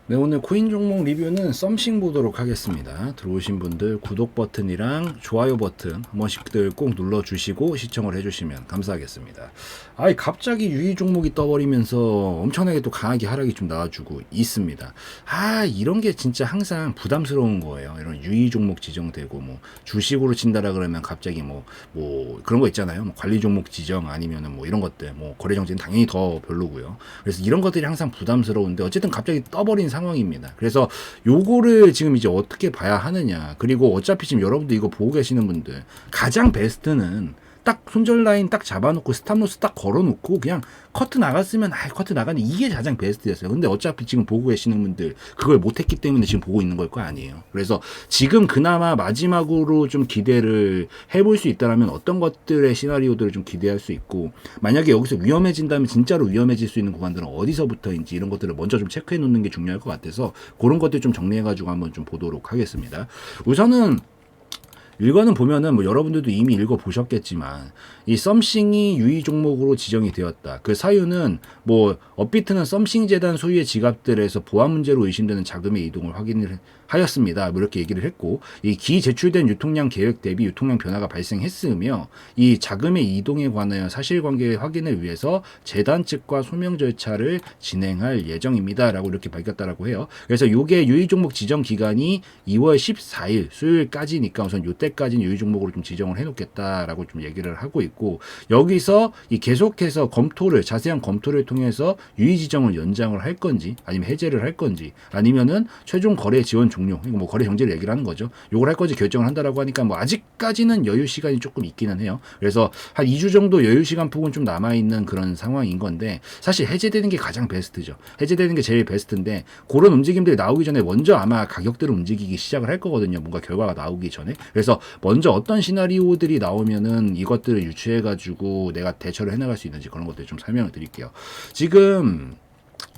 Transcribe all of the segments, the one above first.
네, 오늘 코인 종목 리뷰는 썸씽 보도록 하겠습니다. 들어오신 분들 구독 버튼이랑 좋아요 버튼 한 번씩들 꼭 눌러주시고 시청을 해주시면 감사하겠습니다. 아이, 갑자기 유의 종목이 떠버리면서 엄청나게 또 강하게 하락이 좀 나와주고 있습니다. 이런 게 진짜 항상 부담스러운 거예요. 이런 유의 종목 지정되고 뭐 주식으로 친다라 그러면 갑자기 뭐 그런 거 있잖아요. 뭐 관리 종목 지정 아니면은 뭐 이런 것들, 뭐 거래 정지는 당연히 더 별로고요. 그래서 이런 것들이 항상 부담스러운데 어쨌든 갑자기 떠버린 상황입니다. 그래서 요거를 지금 이제 어떻게 봐야 하느냐. 그리고 어차피 지금 여러분들 이거 보고 계시는 분들 가장 베스트는 딱 손절 라인 딱 잡아놓고 스탑로스 딱 걸어놓고 그냥 커트 나갔으면 커트 나가는 이게 가장 베스트였어요. 근데 어차피 지금 보고 계시는 분들 그걸 못했기 때문에 지금 보고 있는 걸 거 아니에요. 그래서 지금 그나마 마지막으로 좀 기대를 해볼 수 있다라면 어떤 것들의 시나리오들을 좀 기대할 수 있고, 만약에 여기서 위험해진다면 진짜로 위험해질 수 있는 구간들은 어디서부터인지 이런 것들을 먼저 좀 체크해 놓는 게 중요할 것 같아서 그런 것들 좀 정리해가지고 한번 좀 보도록 하겠습니다. 우선은 일과는 보면은 뭐 여러분들도 이미 읽어보셨겠지만 이 썸씽이 유의 종목으로 지정이 되었다. 그 사유는 뭐 업비트는 썸씽 재단 소유의 지갑들에서 보안 문제로 의심되는 자금의 이동을 확인을 하였습니다. 뭐 이렇게 얘기를 했고, 이 기제출된 유통량 계획 대비 유통량 변화가 발생했으며 이 자금의 이동에 관하여 사실관계 확인을 위해서 재단 측과 소명 절차를 진행할 예정입니다라고 이렇게 밝혔다라고 해요. 그래서 요게 유의 종목 지정 기간이 2월 14일 수요일까지니까 우선 요때까지는 유의 종목으로 좀 지정을 해놓겠다라고 좀 얘기를 하고 있고, 여기서 이 계속해서 자세한 검토를 통해서 유의 지정을 연장을 할 건지 아니면 해제를 할 건지 아니면은 최종 거래 지원 종료, 뭐 거래 정지를 얘기를 하는 거죠. 요걸 할 건지 결정을 한다라고 하니까 뭐 아직까지는 여유 시간이 조금 있기는 해요. 그래서 한 2주 정도 여유 시간 폭은 좀 남아 있는 그런 상황인 건데, 사실 해제되는 게 가장 베스트죠. 해제되는 게 제일 베스트인데 그런 움직임들이 나오기 전에 먼저 아마 가격들을 움직이기 시작을 할 거거든요. 뭔가 결과가 나오기 전에. 그래서 먼저 어떤 시나리오들이 나오면은 이것들을 유추해 가지고 내가 대처를 해나갈 수 있는지 그런 것들 좀 설명을 드릴게요. 지금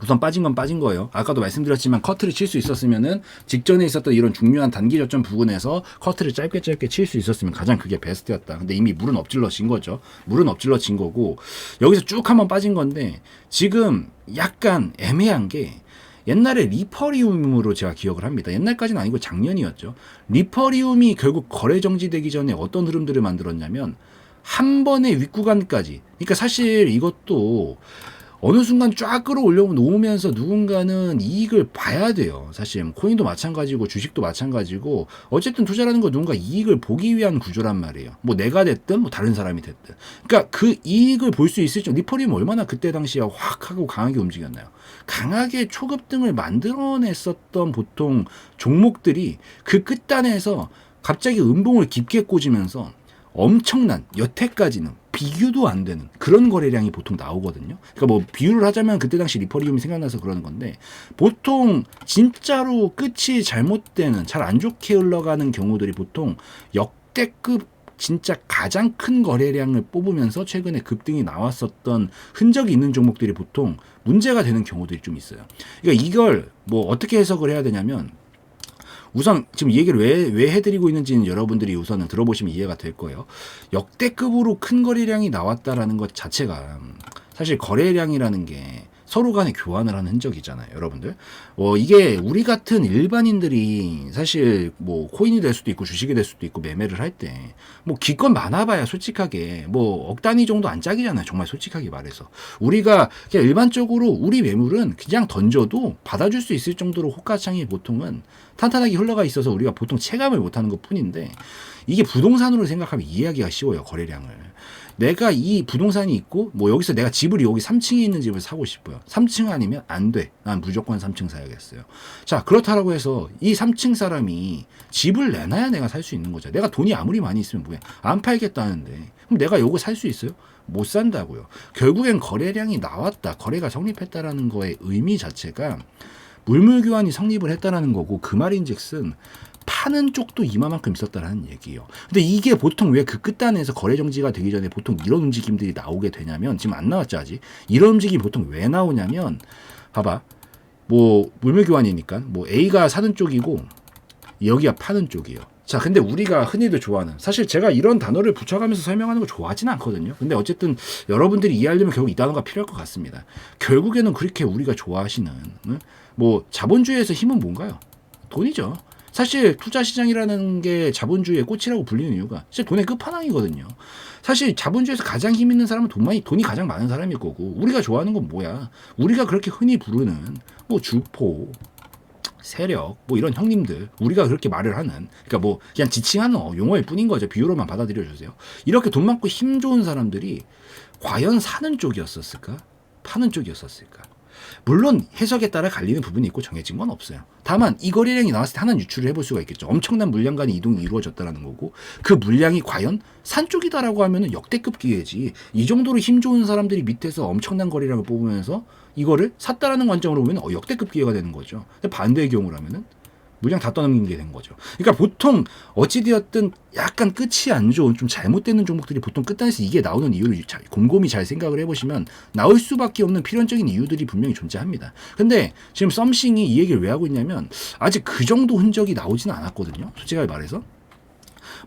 우선 빠진 건 빠진 거예요. 아까도 말씀드렸지만 커트를 칠 수 있었으면은 직전에 있었던 이런 중요한 단기 저점 부근에서 커트를 짧게 칠 수 있었으면 가장 그게 베스트였다. 근데 이미 물은 엎질러진 거죠. 물은 엎질러진 거고, 여기서 쭉 한번 빠진 건데 지금 약간 애매한 게, 옛날에 리퍼리움으로 제가 기억을 합니다. 옛날까지는 아니고 작년이었죠. 리퍼리움이 결국 거래 정지되기 전에 어떤 흐름들을 만들었냐면 한 번에 윗구간까지. 그러니까 사실 이것도 어느 순간 쫙 끌어올려놓으면서 누군가는 이익을 봐야 돼요. 사실 코인도 마찬가지고 주식도 마찬가지고 어쨌든 투자라는 건 누군가 이익을 보기 위한 구조란 말이에요. 뭐 내가 됐든 뭐 다른 사람이 됐든. 그러니까 그 이익을 볼 수 있을 정도. 리퍼리움 얼마나 그때 당시에 확 하고 강하게 움직였나요? 강하게 초급등을 만들어냈었던 보통 종목들이 그 끝단에서 갑자기 음봉을 깊게 꽂으면서 엄청난, 여태까지는 비교도 안 되는 그런 거래량이 보통 나오거든요. 그러니까 뭐 비유를 하자면 그때 당시 리퍼리움이 생각나서 그러는 건데, 보통 진짜로 끝이 잘못되는, 잘 안 좋게 흘러가는 경우들이 보통 역대급 진짜 가장 큰 거래량을 뽑으면서 최근에 급등이 나왔었던 흔적이 있는 종목들이 보통 문제가 되는 경우들이 좀 있어요. 그러니까 이걸 뭐 어떻게 해석을 해야 되냐면, 우선 지금 이 얘기를 왜 해드리고 있는지는 여러분들이 우선은 들어보시면 이해가 될 거예요. 역대급으로 큰 거래량이 나왔다라는 것 자체가 사실 거래량이라는 게 서로 간에 교환을 하는 흔적이잖아요, 여러분들. 이게 우리 같은 일반인들이 사실 뭐 코인이 될 수도 있고 주식이 될 수도 있고 매매를 할 때 뭐 기껏 많아봐야 솔직하게 뭐 억 단위 정도 안 짝이잖아요, 정말 솔직하게 말해서. 우리가 그냥 일반적으로 우리 매물은 그냥 던져도 받아줄 수 있을 정도로 호가창이 보통은 탄탄하게 흘러가 있어서 우리가 보통 체감을 못하는 것 뿐인데, 이게 부동산으로 생각하면 이해하기가 쉬워요, 거래량을. 내가 이 부동산이 있고 뭐 여기서 내가 집을 여기 3층에 있는 집을 사고 싶어요. 3층 아니면 안 돼. 난 무조건 3층 사야겠어요. 자, 그렇다라고 해서 이 3층 사람이 집을 내놔야 내가 살 수 있는 거죠. 내가 돈이 아무리 많이 있으면 뭐해, 안 팔겠다는데 그럼 내가 요거 살 수 있어요? 못 산다고요. 결국엔 거래량이 나왔다, 거래가 성립했다라는 거의 의미 자체가 물물교환이 성립을 했다라는 거고, 그 말인즉슨 파는 쪽도 이마만큼 있었다라는 얘기예요. 근데 이게 보통 왜 그 끝단에서 거래 정지가 되기 전에 보통 이런 움직임들이 나오게 되냐면, 지금 안 나왔죠 아직. 이런 움직임이 보통 왜 나오냐면, 봐봐, 뭐 물물 교환이니까 뭐 A가 사는 쪽이고 여기가 파는 쪽이에요. 자, 근데 우리가 흔히들 좋아하는, 사실 제가 이런 단어를 붙여가면서 설명하는 거 좋아하지는 않거든요. 근데 어쨌든 여러분들이 이해하려면 결국 이 단어가 필요할 것 같습니다. 결국에는 그렇게 우리가 좋아하시는, 뭐 자본주의에서 힘은 뭔가요? 돈이죠. 사실 투자 시장이라는 게 자본주의의 꽃이라고 불리는 이유가 진짜 돈의 끝판왕이거든요. 사실 자본주의에서 가장 힘 있는 사람은 돈이 가장 많은 사람일 거고, 우리가 좋아하는 건 뭐야? 우리가 그렇게 흔히 부르는 뭐 주포, 세력, 뭐 이런 형님들, 우리가 그렇게 말을 하는, 그러니까 뭐 그냥 지칭하는 용어일 뿐인 거죠. 비유로만 받아들여 주세요. 이렇게 돈 많고 힘 좋은 사람들이 과연 사는 쪽이었었을까? 파는 쪽이었었을까? 물론 해석에 따라 갈리는 부분이 있고 정해진 건 없어요. 다만 이 거래량이 나왔을 때 하나는 유추를 해볼 수가 있겠죠. 엄청난 물량 간의 이동이 이루어졌다는 거고, 그 물량이 과연 산 쪽이다라고 하면은 역대급 기회지. 이 정도로 힘 좋은 사람들이 밑에서 엄청난 거래량을 뽑으면서 이거를 샀다라는 관점으로 보면 역대급 기회가 되는 거죠. 근데 반대의 경우라면은 물량 다 떠넘긴 게 된 거죠. 그러니까 보통 어찌되었든 약간 끝이 안 좋은 좀 잘못되는 종목들이 보통 끝단에서 이게 나오는 이유를 곰곰이 잘 생각을 해보시면 나올 수밖에 없는 필연적인 이유들이 분명히 존재합니다. 근데 지금 썸씽이 이 얘기를 왜 하고 있냐면 아직 그 정도 흔적이 나오지는 않았거든요. 솔직하게 말해서.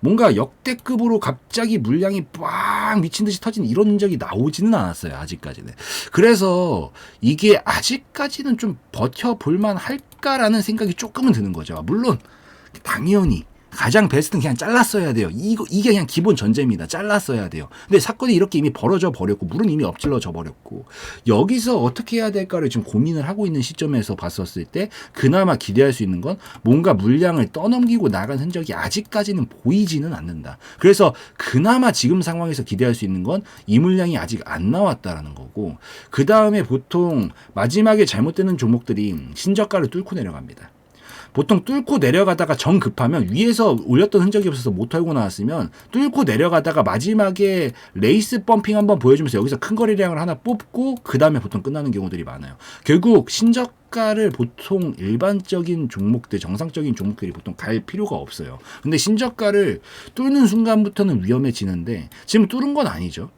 뭔가 역대급으로 갑자기 물량이 빡 미친 듯이 터진 이런 흔적이 나오지는 않았어요. 아직까지는. 그래서 이게 아직까지는 좀 버텨볼만 할까라는 생각이 조금은 드는 거죠. 물론 당연히 가장 베스트는 그냥 잘랐어야 돼요. 이게 그냥 기본 전제입니다. 잘랐어야 돼요. 근데 사건이 이렇게 이미 벌어져 버렸고, 물은 이미 엎질러져 버렸고, 여기서 어떻게 해야 될까를 지금 고민을 하고 있는 시점에서 봤었을 때, 그나마 기대할 수 있는 건 뭔가 물량을 떠넘기고 나간 흔적이 아직까지는 보이지는 않는다. 그래서 그나마 지금 상황에서 기대할 수 있는 건 이 물량이 아직 안 나왔다라는 거고, 그 다음에 보통 마지막에 잘못되는 종목들이 신저가를 뚫고 내려갑니다. 보통 뚫고 내려가다가 정 급하면 위에서 올렸던 흔적이 없어서 못 털고 나왔으면 뚫고 내려가다가 마지막에 레이스 펌핑 한번 보여주면서 여기서 큰 거래량을 하나 뽑고 그 다음에 보통 끝나는 경우들이 많아요. 결국 신저가를 보통 일반적인 종목들, 정상적인 종목들이 보통 갈 필요가 없어요. 근데 신저가를 뚫는 순간부터는 위험해지는데 지금 뚫은 건 아니죠.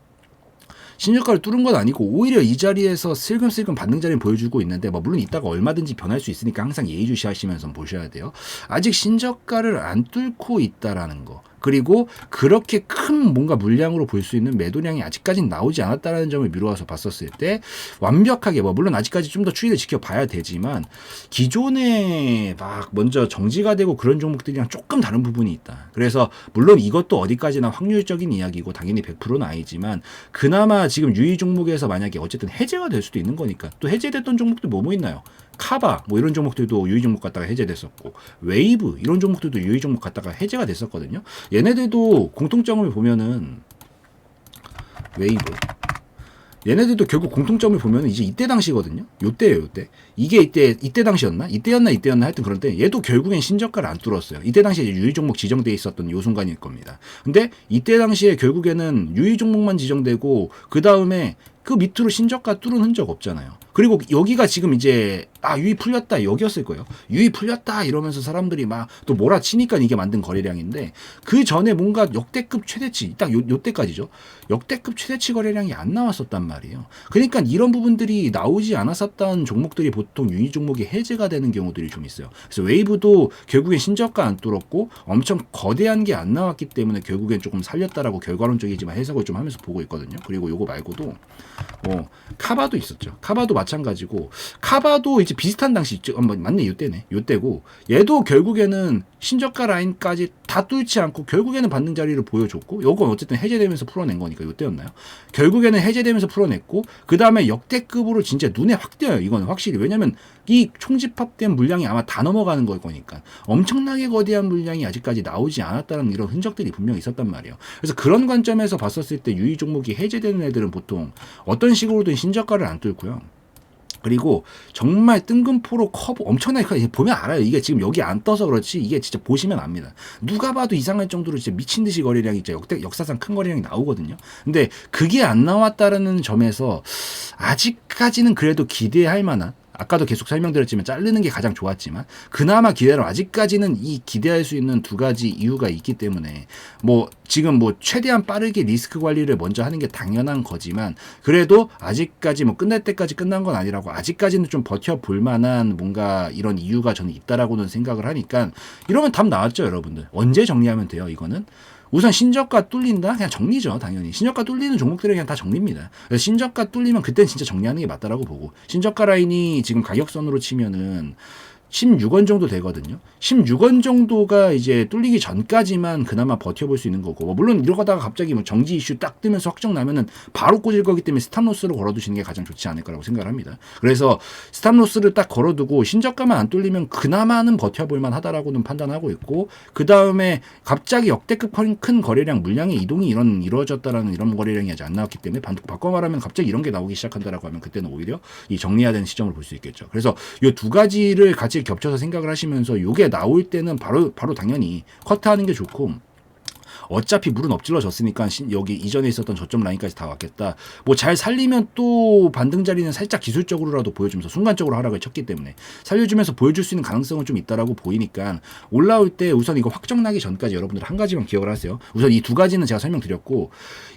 신저가를 뚫은 건 아니고 오히려 이 자리에서 슬금슬금 반등 자리를 보여주고 있는데, 뭐 물론 이따가 얼마든지 변할 수 있으니까 항상 예의주시하시면서 보셔야 돼요. 아직 신저가를 안 뚫고 있다라는 거, 그리고 그렇게 큰 뭔가 물량으로 볼 수 있는 매도량이 아직까지는 나오지 않았다는 점을 미루어서 봤었을 때 완벽하게, 뭐 물론 아직까지 좀 더 추이를 지켜봐야 되지만 기존에 막 먼저 정지가 되고 그런 종목들이랑 조금 다른 부분이 있다. 그래서 물론 이것도 어디까지나 확률적인 이야기고 당연히 100%는 아니지만 그나마 지금 유의 종목에서 만약에 어쨌든 해제가 될 수도 있는 거니까. 또 해제됐던 종목들 뭐 있나요? 카바 뭐 이런 종목들도 유의 종목 갔다가 해제됐었고, 웨이브 이런 종목들도 유의 종목 갔다가 해제가 됐었거든요. 얘네들도 공통점을 보면은 웨이브, 얘네들도 결국 공통점을 보면은 이제 이때 당시거든요. 요때예요, 요때. 이게 이때 당시였나? 이때였나 하여튼 그런데 얘도 결국엔 신저가를 안 뚫었어요. 이때 당시에 유의 종목 지정돼 있었던 요 순간일 겁니다. 근데 이때 당시에 결국에는 유의 종목만 지정되고 그 다음에 그 밑으로 신저가 뚫은 흔적 없잖아요. 그리고 여기가 지금 이제 유의 풀렸다 여기였을 거예요. 유의 풀렸다 이러면서 사람들이 막 또 몰아치니까 이게 만든 거래량인데, 그 전에 뭔가 역대급 최대치, 딱 요때까지죠. 역대급 최대치 거래량이 안 나왔었단 말이에요. 그러니까 이런 부분들이 나오지 않았었던 종목들이 보통 유의 종목이 해제가 되는 경우들이 좀 있어요. 그래서 웨이브도 결국엔 신저가 안 뚫었고 엄청 거대한 게 안 나왔기 때문에 결국엔 조금 살렸다라고 결과론적이지만 해석을 좀 하면서 보고 있거든요. 그리고 요거 말고도 뭐 카바도 있었죠. 카바도 마찬가지고, 카바도 이제 비슷한 당시 맞네, 요때고 얘도 결국에는 신저가 라인까지 다 뚫지 않고 결국에는 반등 자리를 보여줬고, 요건 어쨌든 해제되면서 풀어낸 거니까 요때였나요? 결국에는 해제되면서 풀어냈고, 그 다음에 역대급으로 진짜 눈에 확 띄어요. 이건 확실히. 왜냐면 이 총집합된 물량이 아마 다 넘어가는 걸 거니까 엄청나게 거대한 물량이 아직까지 나오지 않았다는 이런 흔적들이 분명히 있었단 말이에요. 그래서 그런 관점에서 봤었을 때 유의 종목이 해제되는 애들은 보통 어떤 식으로든 신저가를 안 뚫고요. 그리고 정말 뜬금포로 커브 엄청나게 커. 보면 알아요. 이게 지금 여기 안 떠서 그렇지 이게 진짜 보시면 압니다. 누가 봐도 이상할 정도로 진짜 미친 듯이 거래량이 진짜 역사상 큰 거래량이 나오거든요. 근데 그게 안 나왔다라는 점에서 아직까지는 그래도 기대할 만한, 아까도 계속 설명드렸지만 자르는 게 가장 좋았지만 그나마 기대로 아직까지는 이 기대할 수 있는 두 가지 이유가 있기 때문에 뭐 지금 뭐 최대한 빠르게 리스크 관리를 먼저 하는 게 당연한 거지만 그래도 아직까지 뭐 끝날 때까지 끝난 건 아니라고 아직까지는 좀 버텨볼 만한 뭔가 이런 이유가 저는 있다라고는 생각을 하니까 이러면 답 나왔죠 여러분들. 언제 정리하면 돼요 이거는? 우선 신저가 뚫린다? 그냥 정리죠, 당연히. 신저가 뚫리는 종목들은 그냥 다 정리입니다. 그래서 신저가 뚫리면 그땐 진짜 정리하는 게 맞다라고 보고. 신저가 라인이 지금 가격선으로 치면은 16원 정도 되거든요. 16원 정도가 이제 뚫리기 전까지만 그나마 버텨볼 수 있는 거고, 뭐 물론 이러다가 갑자기 뭐 정지 이슈 딱 뜨면서 확정 나면은 바로 꽂을 거기 때문에 스탑로스를 걸어두시는 게 가장 좋지 않을까라고 생각을 합니다. 그래서 스탑로스를 딱 걸어두고 신저가만 안 뚫리면 그나마는 버텨볼 만하다라고는 판단하고 있고, 그 다음에 갑자기 역대급 큰 거래량 물량의 이동이 이루어졌다라는 이런 거래량이 아직 안 나왔기 때문에 바꿔 말하면 갑자기 이런 게 나오기 시작한다라고 하면 그때는 오히려 이 정리해야 되는 시점을 볼 수 있겠죠. 그래서 이 두 가지를 같이 겹쳐서 생각을 하시면서 요게 나올 때는 바로 당연히 커트하는 게 좋고, 어차피 물은 엎질러졌으니까 여기 이전에 있었던 저점 라인까지 다 왔겠다. 뭐 잘 살리면 또 반등 자리는 살짝 기술적으로라도 보여주면서 순간적으로 하락을 쳤기 때문에 살려주면서 보여줄 수 있는 가능성은 좀 있다라고 보이니까 올라올 때 우선 이거 확정 나기 전까지 여러분들 한 가지만 기억을 하세요. 우선 이 두 가지는 제가 설명드렸고,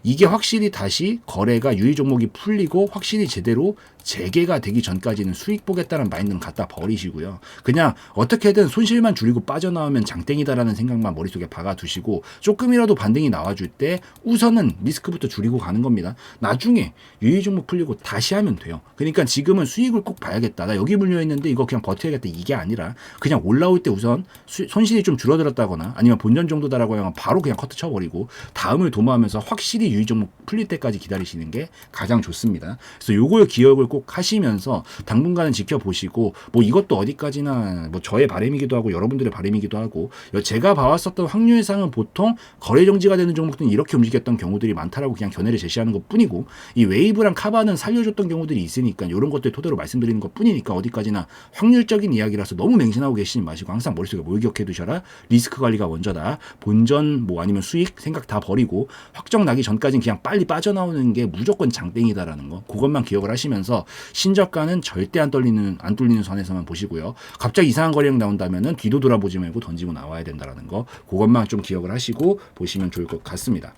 이게 확실히 다시 거래가 유의 종목이 풀리고 확실히 제대로 재개가 되기 전까지는 수익 보겠다는 마인드는 갖다 버리시고요. 그냥 어떻게든 손실만 줄이고 빠져나오면 장땡이다라는 생각만 머릿속에 박아두시고 조금이라도 반등이 나와줄 때 우선은 리스크부터 줄이고 가는 겁니다. 나중에 유의 종목 풀리고 다시 하면 돼요. 그러니까 지금은 수익을 꼭 봐야겠다. 나 여기 물려있는데 이거 그냥 버텨야겠다. 이게 아니라 그냥 올라올 때 우선 손실이 좀 줄어들었다거나 아니면 본전 정도다라고 하면 바로 그냥 커트 쳐버리고 다음을 도모하면서 확실히 유의 종목 풀릴 때까지 기다리시는 게 가장 좋습니다. 그래서 요걸 기억을 꼭 하시면서 당분간은 지켜보시고, 뭐 이것도 어디까지나 뭐 저의 바람이기도 하고 여러분들의 바람이기도 하고, 제가 봐왔었던 확률상은 보통 거래 정지가 되는 종목들은 이렇게 움직였던 경우들이 많다라고 그냥 견해를 제시하는 것 뿐이고, 이 웨이브랑 카바는 살려줬던 경우들이 있으니까 이런 것들 토대로 말씀드리는 것 뿐이니까 어디까지나 확률적인 이야기라서 너무 맹신하고 계시지 마시고 항상 머릿속에 뭘 기억해 두셔라. 리스크 관리가 먼저다. 본전 뭐 아니면 수익 생각 다 버리고 확정 나기 전까지는 그냥 빨리 빠져나오는 게 무조건 장땡이다라는 거, 그것만 기억을 하시면서 신저가는 절대 안 뚫리는 선에서만 보시고요. 갑자기 이상한 거래량 나온다면은 뒤도 돌아보지 말고 던지고 나와야 된다라는 거, 그것만 좀 기억을 하시고 보시면 좋을 것 같습니다.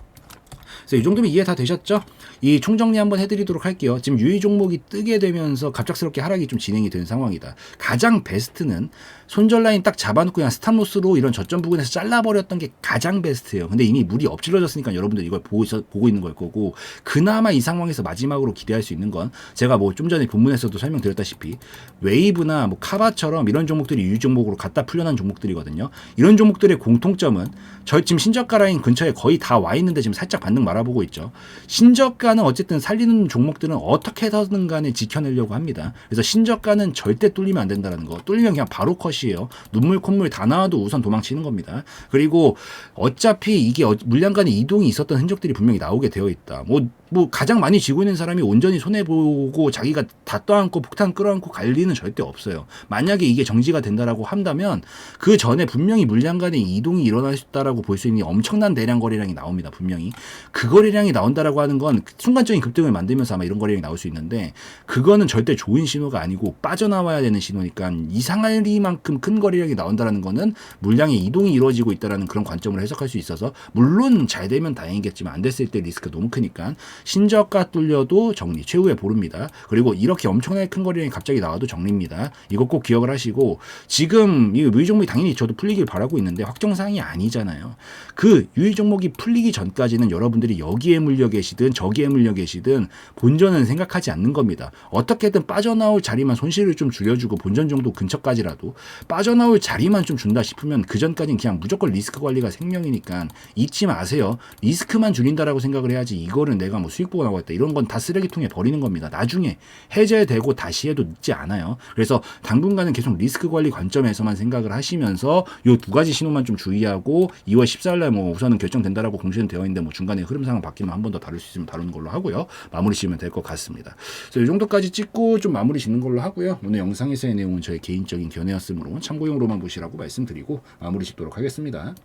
그래서 이 정도면 이해 다 되셨죠? 이 총정리 한번 해드리도록 할게요. 지금 유의 종목이 뜨게 되면서 갑작스럽게 하락이 좀 진행이 된 상황이다. 가장 베스트는 손절 라인 딱 잡아놓고 그냥 스탑로스로 이런 저점 부근에서 잘라버렸던 게 가장 베스트예요. 근데 이미 물이 엎질러졌으니까 여러분들 이걸 보고 있는 걸 거고, 그나마 이 상황에서 마지막으로 기대할 수 있는 건 제가 뭐 좀 전에 본문에서도 설명드렸다시피 웨이브나 뭐 카바처럼 이런 종목들이 유의 종목으로 갖다 풀려난 종목들이거든요. 이런 종목들의 공통점은 저희 지금 신저가 라인 근처에 거의 다 와 있는데 지금 살짝 반등 말아보고 있죠. 신저가는 어쨌든 살리는 종목들은 어떻게 해서든 간에 지켜내려고 합니다. 그래서 신저가는 절대 뚫리면 안 된다는 거. 뚫리면 그냥 바로 컷이에요. 눈물 콧물 다 나와도 우선 도망치는 겁니다. 그리고 어차피 이게 물량 간의 이동이 있었던 흔적들이 분명히 나오게 되어 있다. 뭐 가장 많이 쥐고 있는 사람이 온전히 손해보고 자기가 다 떠안고 폭탄 끌어안고 갈 리는 절대 없어요. 만약에 이게 정지가 된다라고 한다면 그 전에 분명히 물량 간의 이동이 일어났다라고 볼 수 있는 엄청난 대량 거래량이 나옵니다. 분명히 그 거래량이 나온다라고 하는 건 순간적인 급등을 만들면서 아마 이런 거래량이 나올 수 있는데, 그거는 절대 좋은 신호가 아니고 빠져나와야 되는 신호니까 이상하리만큼 큰 거래량이 나온다라는 거는 물량의 이동이 이루어지고 있다라는 그런 관점으로 해석할 수 있어서, 물론 잘 되면 다행이겠지만 안 됐을 때 리스크 너무 크니까 신저가 뚫려도 정리, 최후의 보루입니다. 그리고 이렇게 엄청나게 큰 거래량이 갑자기 나와도 정리입니다. 이거 꼭 기억을 하시고, 지금 이 유의 종목이 당연히 저도 풀리길 바라고 있는데 확정사항이 아니잖아요. 그 유의 종목이 풀리기 전까지는 여러분들이 여기에 물려 계시든 저기에 물려 계시든 본전은 생각하지 않는 겁니다. 어떻게든 빠져나올 자리만 손실을 좀 줄여주고 본전 정도 근처까지라도 빠져나올 자리만 좀 준다 싶으면 그 전까지는 그냥 무조건 리스크 관리가 생명이니까 잊지 마세요. 리스크만 줄인다라고 생각을 해야지 이거는 내가 뭐 수익 보고 나왔다 이런 건 다 쓰레기통에 버리는 겁니다. 나중에 해제되고 다시 해도 늦지 않아요. 그래서 당분간은 계속 리스크 관리 관점에서만 생각을 하시면서 요 두 가지 신호만 좀 주의하고, 2월 14일날 뭐 우선은 결정된다라고 공시는 되어 있는데 뭐 중간에 흐름 상황 바뀌면 한 번 더 다룰 수 있으면 다루는 걸로 하고요. 마무리 지으면 될 것 같습니다. 그래서 이 정도까지 찍고 좀 마무리 짓는 걸로 하고요. 오늘 영상에서의 내용은 저의 개인적인 견해였으므로 참고용으로만 보시라고 말씀드리고 마무리 짓도록 하겠습니다.